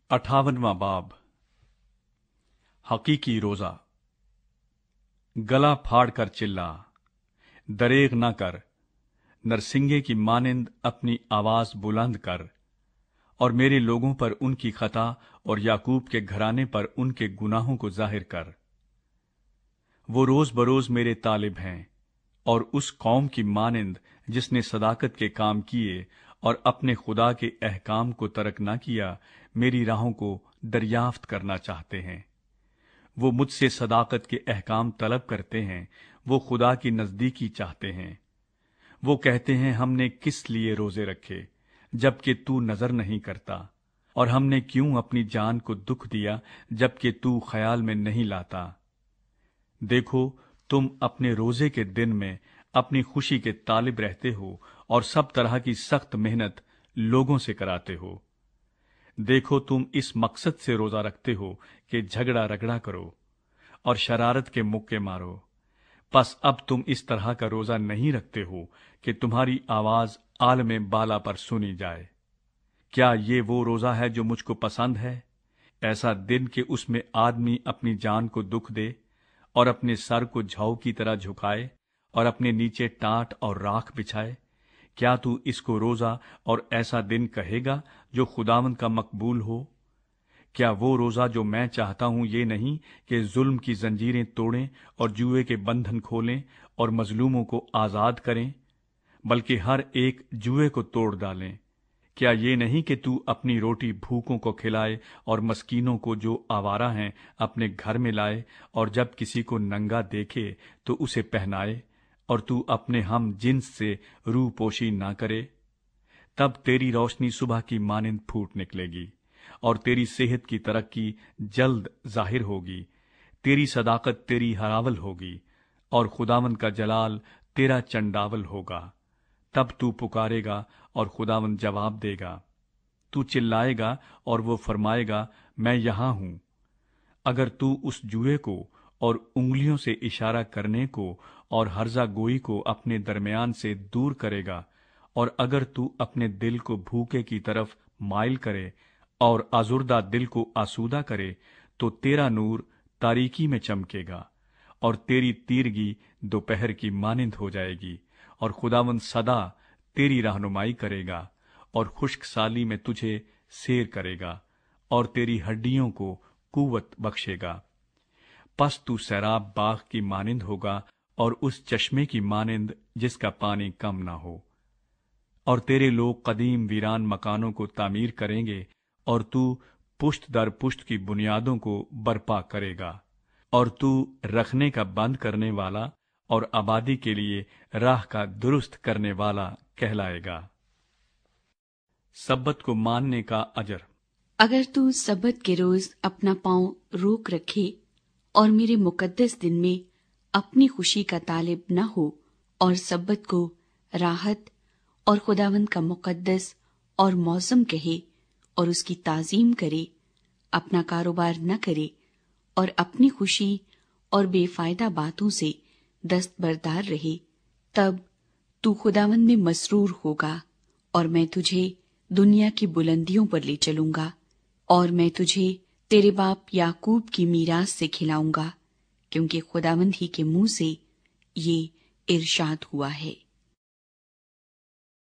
58वां बाब। हकीकी रोजा। गला फाड़ कर चिल्ला, दरेग न कर, नरसिंगे की मानिंद अपनी आवाज बुलंद कर, और मेरे लोगों पर उनकी खता और याकूब के घराने पर उनके गुनाहों को जाहिर कर। वो रोज बरोज मेरे तालिब हैं, और उस कौम की मानिंद जिसने सदाकत के काम किए और अपने खुदा के अहकाम को तरक न किया, मेरी राहों को दरियाफ्त करना चाहते हैं। वो मुझसे सदाकत के अहकाम तलब करते हैं, वो खुदा की नजदीकी चाहते हैं। वो कहते हैं, हमने किस लिए रोजे रखे जबकि तू नजर नहीं करता, और हमने क्यों अपनी जान को दुख दिया जबकि तू ख्याल में नहीं लाता। देखो, तुम अपने रोजे के दिन में अपनी खुशी के तालिब रहते हो और सब तरह की सख्त मेहनत लोगों से कराते हो। देखो, तुम इस मकसद से रोजा रखते हो कि झगड़ा रगड़ा करो और शरारत के मुक्के मारो। बस अब तुम इस तरह का रोजा नहीं रखते हो कि तुम्हारी आवाज आलमे बाला पर सुनी जाए। क्या ये वो रोजा है जो मुझको पसंद है? ऐसा दिन कि उसमें आदमी अपनी जान को दुख दे और अपने सर को झाऊ की तरह झुकाए और अपने नीचे टाट और राख बिछाए। क्या तू इसको रोजा और ऐसा दिन कहेगा जो खुदावंद का मकबूल हो? क्या वो रोजा जो मैं चाहता हूं ये नहीं कि जुल्म की जंजीरें तोड़ें और जुए के बंधन खोलें और मजलूमों को आजाद करें, बल्कि हर एक जुए को तोड़ डालें। क्या ये नहीं कि तू अपनी रोटी भूखों को खिलाए और मस्कीनों को जो आवारा हैं अपने घर में लाए, और जब किसी को नंगा देखे तो उसे पहनाए, और तू अपने हम जिन्स से रूपोशी ना करे? तब तेरी रोशनी सुबह की मानिंद फूट निकलेगी और तेरी सेहत की तरक्की जल्द जाहिर होगी। तेरी सदाकत तेरी हरावल होगी और खुदावंद का जलाल तेरा चंडावल होगा। तब तू पुकारेगा और खुदावंद जवाब देगा। तू चिल्लाएगा और वो फरमाएगा, मैं यहां हूं। अगर तू उस जुए को और उंगलियों से इशारा करने को और हर्जा गोई को अपने दरमियान से दूर करेगा, और अगर तू अपने दिल को भूखे की तरफ माइल करे और आजुर्दा दिल को आसूदा करे, तो तेरा नूर तारीकी में चमकेगा और तेरी तीरगी दोपहर की मानिंद हो जाएगी, और खुदावंद सदा तेरी रहनुमाई करेगा और खुश्क साली में तुझे सेर करेगा और तेरी हड्डियों को कुव्वत बख्शेगा। पस तू सैराब बाग की मानिंद होगा और उस चश्मे की मानिंद जिसका पानी कम ना हो। और तेरे लोग कदीम वीरान मकानों को तामीर करेंगे और तू पुश्त दर पुश्त की बुनियादों को बर्पा करेगा, और तू रखने का बंद करने वाला और आबादी के लिए राह का दुरुस्त करने वाला कहलाएगा। सब्बत को मानने का अजर। अगर तू सब्बत के रोज अपना पांव रोक रखे और मेरे मुकद्दस दिन में अपनी खुशी का तालिब न हो, और सब्बत को राहत और खुदावंद का मुकद्दस और मौसम कहे और उसकी ताजीम करे, अपना कारोबार न करे और अपनी खुशी और बेफायदा बातों से दस्तबरदार रहे, तब तू खुदावंद में मसरूर होगा और मैं तुझे दुनिया की बुलंदियों पर ले चलूंगा, और मैं तुझे तेरे बाप याकूब की मीरास से खिलाऊंगा, क्योंकि खुदावंद ही के मुंह से ये इरशाद हुआ है।